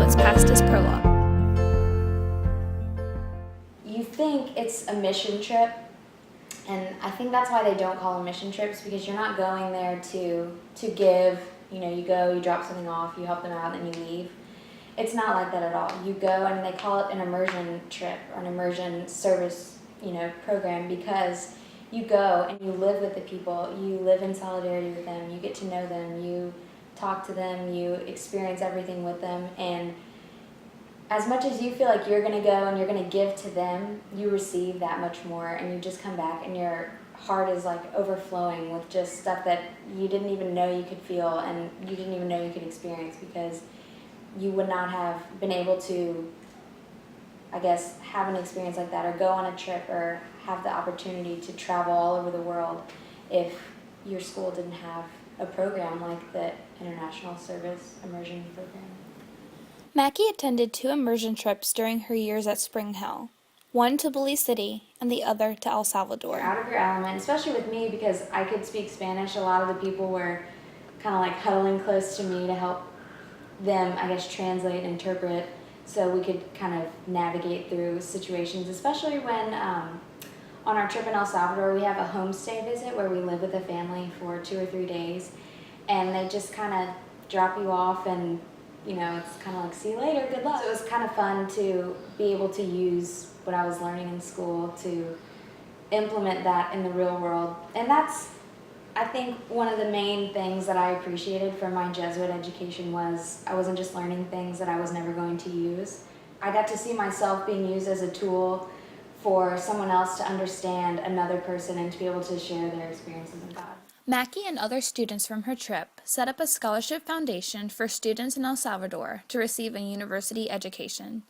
was past his prologue. You think it's a mission trip, and I think that's why they don't call them mission trips, because you're not going there to give. You go, you drop something off, you help them out, and then you leave. It's not like that at all. You go, and they call it an immersion trip or an immersion service, program, because you go and you live with the people, you live in solidarity with them, you get to know them, you talk to them, you experience everything with them, and as much as you feel like you're going to go and you're going to give to them, you receive that much more, and you just come back and your heart is like overflowing with just stuff that you didn't even know you could feel and you didn't even know you could experience, because you would not have been able to, I guess, have an experience like that or go on a trip or have the opportunity to travel all over the world if your school didn't have a program like the International Service Immersion Program. Mackie attended 2 immersion trips during her years at Spring Hill, one to Belize City and the other to El Salvador. You're out of your element, especially with me, because I could speak Spanish. A lot of the people were kind of like huddling close to me to help them, I guess, translate and interpret, so we could kind of navigate through situations, especially when on our trip in El Salvador, we have a homestay visit where we live with a family for 2 or 3 days, and they just kind of drop you off, and it's kind of like, see you later, good luck. So it was kind of fun to be able to use what I was learning in school to implement that in the real world. And that's, I think, one of the main things that I appreciated from my Jesuit education was I wasn't just learning things that I was never going to use. I got to see myself being used as a tool for someone else to understand another person and to be able to share their experiences with God. Mackie and other students from her trip set up a scholarship foundation for students in El Salvador to receive a university education.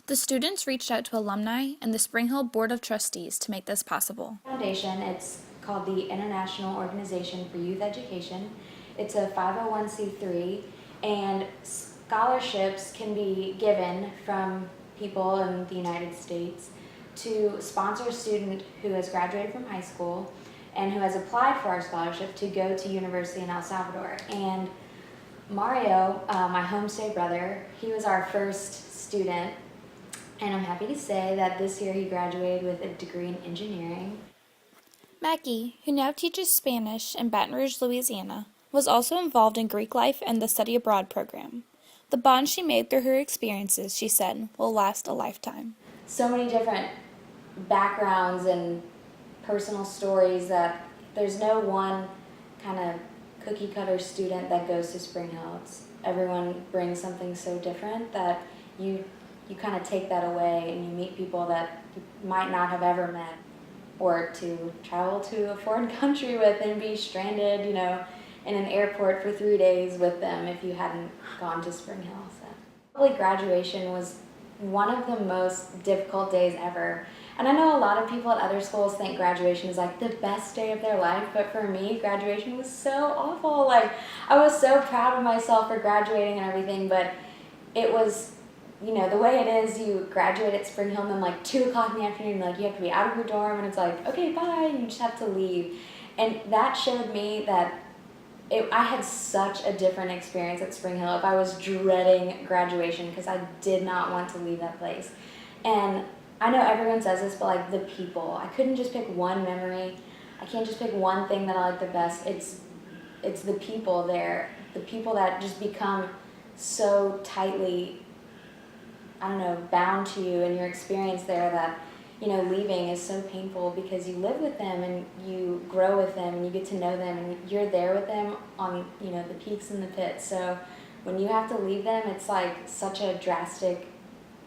The students reached out to alumni and the Spring Hill Board of Trustees to make this possible. Foundation, it's called the International Organization for Youth Education. It's a 501c3, and scholarships can be given from people in the United States to sponsor a student who has graduated from high school and who has applied for our scholarship to go to university in El Salvador. And Mario, my homestay brother, he was our first student, and I'm happy to say that this year he graduated with a degree in engineering. Mackie, who now teaches Spanish in Baton Rouge, Louisiana, was also involved in Greek life and the study abroad program. The bond she made through her experiences, she said, will last a lifetime. So many different backgrounds and personal stories that there's no one kind of cookie cutter student that goes to Spring Hill. Everyone brings something so different that you kind of take that away, and you meet people that you might not have ever met, or to travel to a foreign country with and be stranded, in an airport for 3 days with them if you hadn't gone to Spring Hill. So probably graduation was one of the most difficult days ever. And I know a lot of people at other schools think graduation is like the best day of their life, but for me, graduation was so awful. Like, I was so proud of myself for graduating and everything, but it was, the way it is, you graduate at Spring Hill and then like 2 o'clock in the afternoon, you have to be out of your dorm, and it's like, okay, bye, and you just have to leave. And that showed me that I had such a different experience at Spring Hill if I was dreading graduation, because I did not want to leave that place. And I know everyone says this, but the people, I couldn't just pick one memory. I can't just pick one thing that I like the best. It's the people there, the people that just become so tightly, bound to you and your experience there, that leaving is so painful, because you live with them and you grow with them and you get to know them and you're there with them on, the peaks and the pits. So when you have to leave them, it's like such a drastic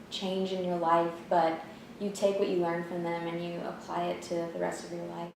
change in your life, but you take what you learn from them and you apply it to the rest of your life.